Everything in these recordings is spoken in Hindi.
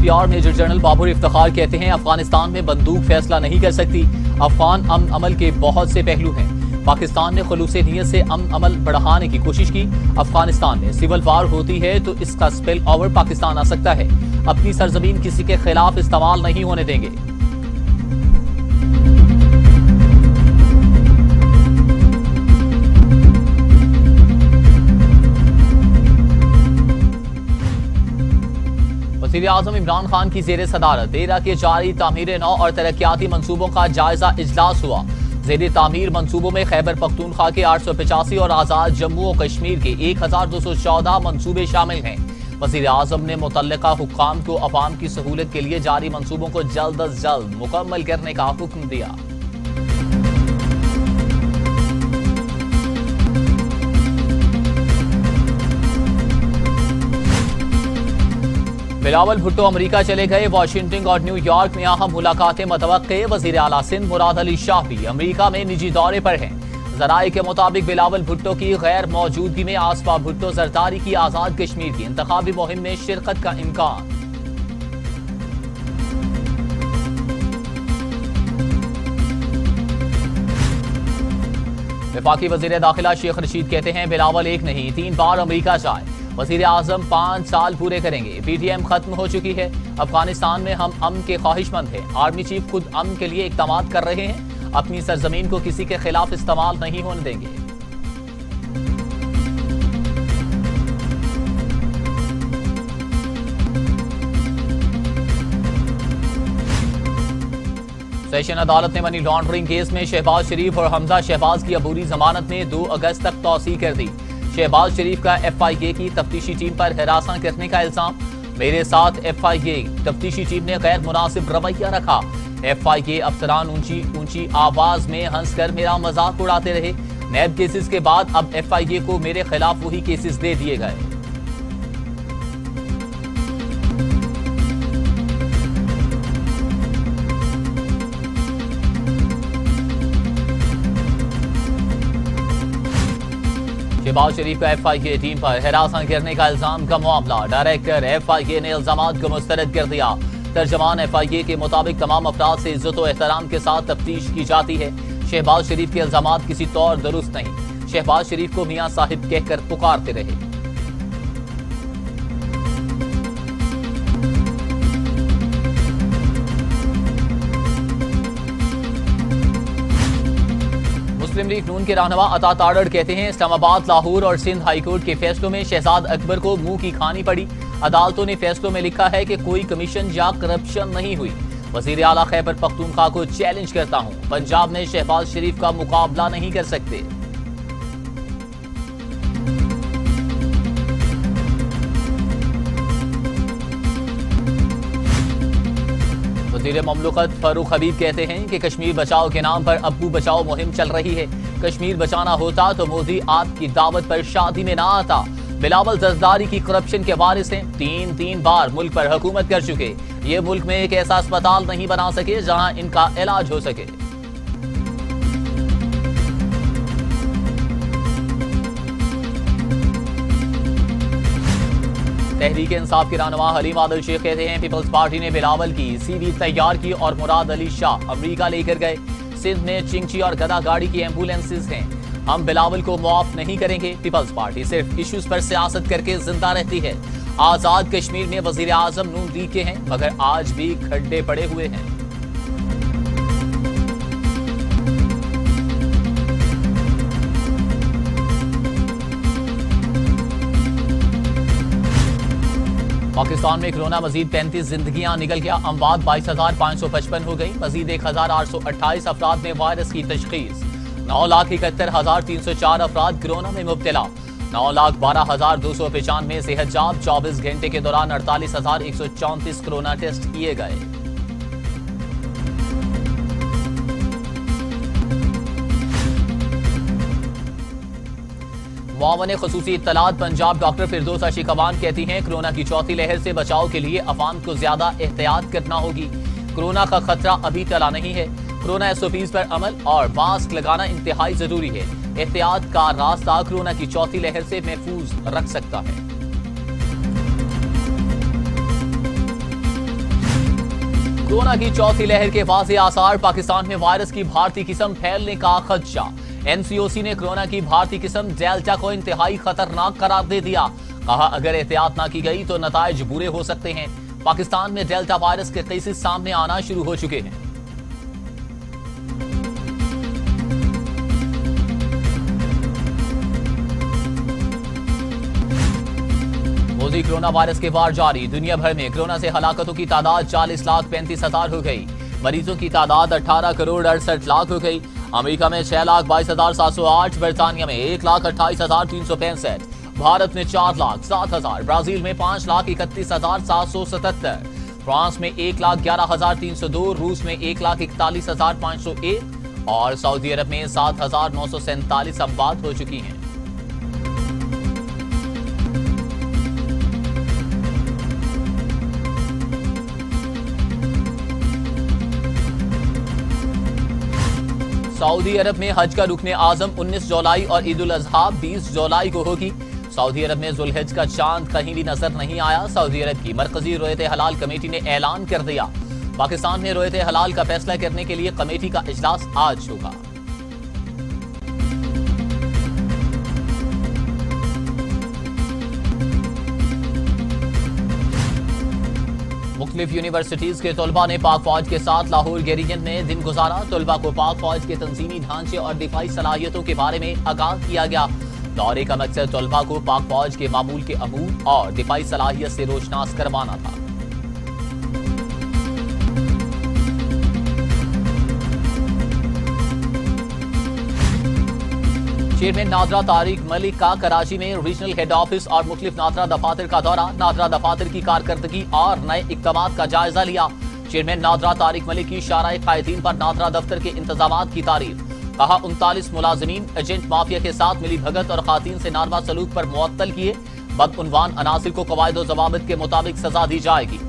CPR major general Babar Iftikhar कहते हैं, अफगानिस्तान में बंदूक फैसला नहीं कर सकती। अफगान अमन अमल के बहुत से पहलू हैं। पाकिस्तान ने खुलूस नियत से अमन अमल बढ़ाने की कोशिश की। अफगानिस्तान में सिविल वार होती है तो इसका स्पिल ओवर पाकिस्तान आ सकता है। अपनी सरजमीन किसी के खिलाफ इस्तेमाल नहीं होने देंगे। वज़ीर आज़म इमरान खान की जेर सदारत 13 के जारी तामीर नौ और तरक्याती मंसूबों का जायजा इजलास हुआ। जेर तामीर मंसूबों में खैबर पख्तूनख्वा के 885 और आज़ाद जम्मू और कश्मीर के 1214 मंसूबे शामिल हैं। वज़ीर आज़म ने मुतल्लिका हुक्काम को अवाम की सहूलत के लिए जारी मंसूबों को जल्द अज जल्द मुकम्मल करने का हुक्म दिया। बिलावल भुट्टो अमेरिका चले गए। वाशिंगटन और न्यूयॉर्क में अहम मुलाकातें मुतवक्के। वज़ीर आला सिंध मुराद अली शाह भी अमेरिका में निजी दौरे पर हैं। ज़राए के मुताबिक बिलावल भुट्टो की गैर मौजूदगी में आसफा भुट्टो जरदारी की आज़ाद कश्मीर की इंतखाबी मुहिम में शिरकत का इम्कान। वफाकी वज़ीर दाखिला शेख रशीद कहते हैं, बिलावल एक नहीं 3 बार अमेरिका जाए। वज़ीर आज़म 5 साल पूरे करेंगे। PTM खत्म हो चुकी है। अफगानिस्तान में हम अमन के ख्वाहिशमंद हैं। आर्मी चीफ खुद अमन के लिए इक़दाम कर रहे हैं। अपनी सरजमीन को किसी के खिलाफ इस्तेमाल नहीं होने देंगे। सेशन अदालत ने मनी लॉन्ड्रिंग केस में शहबाज शरीफ और हमजा शहबाज की अबूरी जमानत में 2 अगस्त तक तौसीह कर दी। शहबाज शरीफ का FIA की तफ्तीशी टीम पर हिरासत करने का इल्जाम। मेरे साथ FIA तफ्तीशी टीम ने गैर मुनासिब रवैया रखा। FIA अफसरान ऊंची आवाज में हंसकर मेरा मजाक उड़ाते रहे। नैब केसेस के बाद अब FIA को मेरे खिलाफ वही केसेस दे दिए गए। शहबाज शरीफ का FIA टीम पर हिरासत करने का इल्जाम का मामला। डायरेक्टर FIA ने इल्जामात को मुस्तरद कर दिया। तर्जमान FIA के मुताबिक तमाम अफराद से इज्जत और एहतराम के साथ तफ्तीश की जाती है। शहबाज शरीफ के इल्जामात किसी तौर दुरुस्त नहीं। शहबाज शरीफ को मियां साहिब कहकर पुकारते रहे। मुस्लिम लीग नून के रहनुमा अता ताड़ड़ कहते हैं, इस्लामाबाद, लाहौर और सिंध हाईकोर्ट के फैसलों में शहजाद अकबर को मुंह की खानी पड़ी। अदालतों ने फैसलों में लिखा है कि कोई कमीशन या करप्शन नहीं हुई। वजीर आला खैबर पख्तूनख्वा को चैलेंज करता हूं, पंजाब में शहबाज शरीफ का मुकाबला नहीं कर सकते। वज़ीर ममलकत फारूक हबीब कहते हैं कि कश्मीर बचाओ के नाम पर अब्बू बचाओ मुहिम चल रही है। कश्मीर बचाना होता तो मोदी आपकी दावत पर शादी में ना आता। बिलावल जरदारी की करप्शन के वारिस हैं। 3 बार मुल्क पर हुकूमत कर चुके। ये मुल्क में एक ऐसा अस्पताल नहीं बना सके जहां इनका इलाज हो सके। तहरीक इंसाफ के रहनुमा हलीम आदिल शेख कहते हैं, पीपल्स पार्टी ने बिलावल की CV तैयार की और मुराद अली शाह अमेरिका लेकर गए। सिंध में चिंची और गदा गाड़ी की एम्बुलेंसेज हैं। हम बिलावल को मुआफ नहीं करेंगे। पीपल्स पार्टी सिर्फ इश्यूज पर सियासत करके जिंदा रहती है। आजाद कश्मीर में वजीर आजम नून लीग के हैं, मगर आज भी खड्डे पड़े हुए हैं। पाकिस्तान में कोरोना मजीद 35 जिंदगियां निकल गया। अमवात 22,555 हो गई। मजीद 1,828 अफराद में वायरस की तशखीस। 9,71,304 अफराद कोरोना में मुब्तला। 9,12,295 सेहतयाब। 24 घंटे के दौरान 48,134 कोरोना टेस्ट किए गए। मुआवन ख़ुसूसी इत्तलात पंजाब डॉक्टर फिरदौसा शिकवान कहती हैं, कोरोना की चौथी लहर से बचाव के लिए अवाम को ज्यादा एहतियात करना होगी। कोरोना का खतरा अभी टला नहीं है। कोरोना SOPs पर अमल और मास्क लगाना इंतहाई जरूरी है। एहतियात का रास्ता कोरोना की चौथी लहर से महफूज रख सकता है। कोरोना की चौथी लहर के वाज़ेह आसार, पाकिस्तान में वायरस की भारतीय किस्म फैलने का खदशा। एनसीओसी ने कोरोना की भारतीय किस्म डेल्टा को इंतहाई खतरनाक करार दे दिया। कहा अगर एहतियात ना की गई तो नताइज बुरे हो सकते हैं। पाकिस्तान में डेल्टा वायरस के केसेस सामने आना शुरू हो चुके हैं। मोदी कोरोना वायरस के वार जारी, दुनिया भर में कोरोना से हलाकतों की तादाद 40,35,000 हो गई। मरीजों की तादाद 18,68,00,000 हो गई। अमेरिका में 6,22,708, बरतानिया में 1,28,365, भारत में 4,07,000, ब्राजील में 5,31,777, फ्रांस में 1,11,302, रूस में 1,41,501 और सऊदी अरब में 7,947 अफवात हो चुकी हैं। सऊदी अरब में हज का रुकने आजम 19 जुलाई और ईद उल अजहा 20 जुलाई को होगी। सऊदी अरब में जुल्हिज का चांद कहीं भी नजर नहीं आया। सऊदी अरब की मरकजी रोयत हलाल कमेटी ने ऐलान कर दिया। पाकिस्तान में रोयत हलाल का फैसला करने के लिए कमेटी का इजलास आज होगा। मुख्तलिफ यूनिवर्सिटीज के तलबा ने पाक फौज के साथ लाहौर गैरिजन में दिन गुजारा। तलबा को पाक फौज के तंजीमी ढांचे और दिफाई सलाहियतों के बारे में आगाह किया गया। दौरे का मकसद तलबा को पाक फौज के मामूल के अमूर और दिफाई सलाहियत से रोशनास करवाना था। चेयरमैन नादरा तारिक मलिक का कराची में रीजनल हेड ऑफिस और मुख्तलिफ नादरा दफातर का दौरा। नादरा दफातर की कारकर्दगी और नए इक़दामात का जायजा लिया। चेयरमैन नादरा तारिक मलिक की शाराए कायदीन पर नादरा दफ्तर के इंतजामात की तारीफ। कहा 39 मुलाजिमीन एजेंट माफिया के साथ मिली भगत और खातीन से नारवा सलूक पर मुअत्तल किए। बदउनवान अनासिर को कवायद व ज़वाबित के मुताबिक सजा दी जाएगी।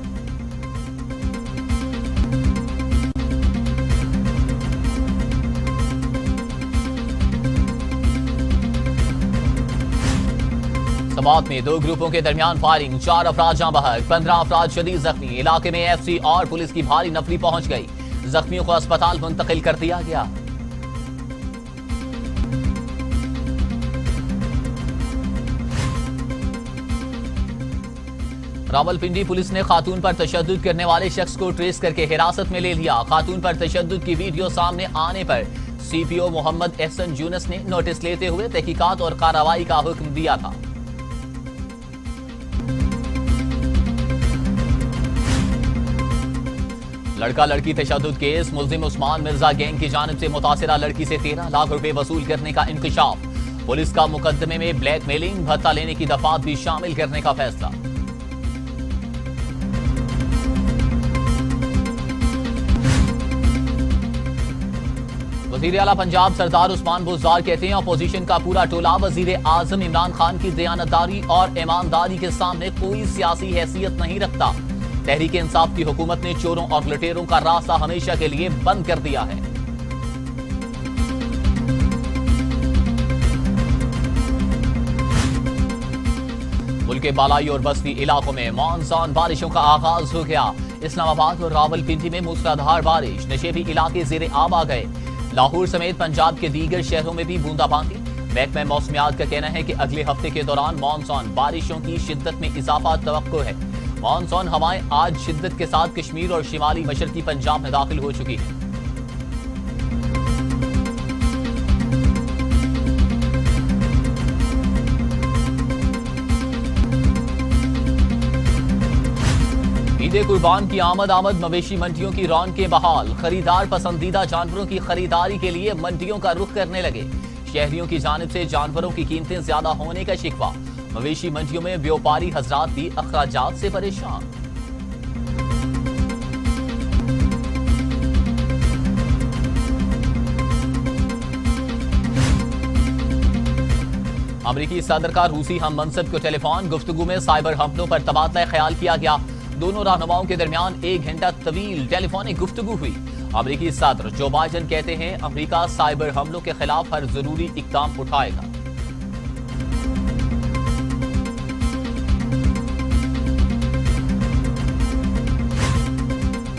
समात में 2 ग्रुपों के दरमियान फायरिंग, 4 अफराद जाँ बहक, 15 अफराद शदीद जख्मी। इलाके में एफसी और पुलिस की भारी नफरी पहुंच गई। जख्मियों को अस्पताल मुंतकिल कर दिया गया। रावलपिंडी पुलिस ने खातून पर तशद्दुद करने वाले शख्स को ट्रेस करके हिरासत में ले लिया। खातून पर तशद्दुद की वीडियो सामने आने पर सीपीओ मोहम्मद एहसन यूनुस ने नोटिस लेते हुए तहकीकात और कार्रवाई का हुक्म दिया था। लड़का लड़की तशद्दुद केस, मुल्जिम उस्मान मिर्जा गैंग की जानिब से मुतासिरा लड़की से 13 लाख रुपए वसूल करने का इंकशाफ। पुलिस का मुकदमे में ब्लैकमेलिंग, भत्ता लेने की दफात भी शामिल करने का फैसला। वजीर आला पंजाब सरदार उस्मान बुज़दार कहते हैं अपोजिशन का पूरा टोला वजीर आजम इमरान खान की दयानतदारी और ईमानदारी के सामने कोई सियासी हैसियत नहीं रखता। तहरीक इंसाफ की हुकूमत ने चोरों और लुटेरों का रास्ता हमेशा के लिए बंद कर दिया है। मुल्क के बालाई और बस्ती इलाकों में मानसून बारिशों का आगाज हो गया। इस्लामाबाद और रावलपिंडी में मूसलाधार बारिश, नशेबी इलाके ज़ेरे आब आ गए। लाहौर समेत पंजाब के दीगर शहरों में भी बूंदाबांदी। महकमा मौसमियात का कहना है कि अगले हफ्ते के दौरान मानसून बारिशों की शिद्दत में इजाफा तवक्को है। मानसून हवाएं आज शिद्दत के साथ कश्मीर और शिमाली मशरकी पंजाब में दाखिल हो चुकी हैं। ईद कुर्बान की आमद मवेशी मंडियों की रौनकें बहाल। खरीदार पसंदीदा जानवरों की खरीदारी के लिए मंडियों का रुख करने लगे। शहरियों की जानिब से जानवरों की कीमतें ज्यादा होने का शिकवा। मवेशी मंडियों में व्यापारी हजरात भी अखराजात से परेशान। अमरीकी सदर का रूसी हम मनसब को टेलीफोन गुफ्तगू में साइबर हमलों पर तबादला ख्याल किया गया। दोनों रहनुमाओं के दरमियान 1 घंटा तवील टेलीफोनिक गुफ्तगू हुई। अमरीकी सदर जो बाइडन कहते हैं अमरीका साइबर हमलों के खिलाफ हर जरूरी इकदाम उठाएगा।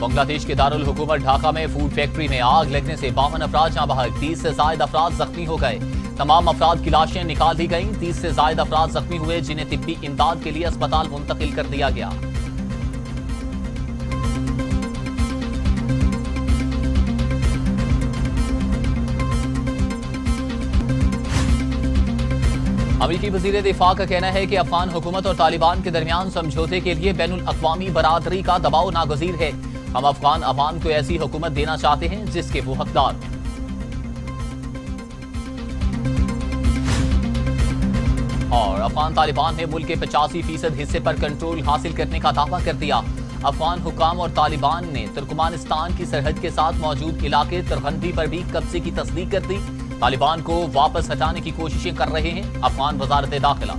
बांग्लादेश के दारुल हुकूमत ढाका में फूड फैक्ट्री में आग लगने से 52 अफराद जहां बहक, 30 से ज्यादा अफराद जख्मी हो गए। तमाम अफराद की लाशें निकाल दी गईं। 30 से ज्यादा अफराद जख्मी हुए, जिन्हें तिब्बी इमदाद के लिए अस्पताल मुंतकिल कर दिया गया। अमेरिकी वज़ीर दिफा का कहना है कि अफगान हुकूमत और तालिबान के दरमियान समझौते के लिए बैनुल अक़वामी बरादरी का दबाव नागज़ीर है। हम अफगान अवाम को ऐसी हुकूमत देना चाहते हैं जिसके वो हकदार हैं। और अफगान तालिबान ने मुल्क के 85% हिस्से पर कंट्रोल हासिल करने का दावा कर दिया। अफगान हुकाम और तालिबान ने तुर्कमानिस्तान की सरहद के साथ मौजूद इलाके तरबंदी पर भी कब्जे की तस्दीक कर दी। तालिबान को वापस हटाने की कोशिशें कर रहे हैं अफगान वज़ारत दाखिला।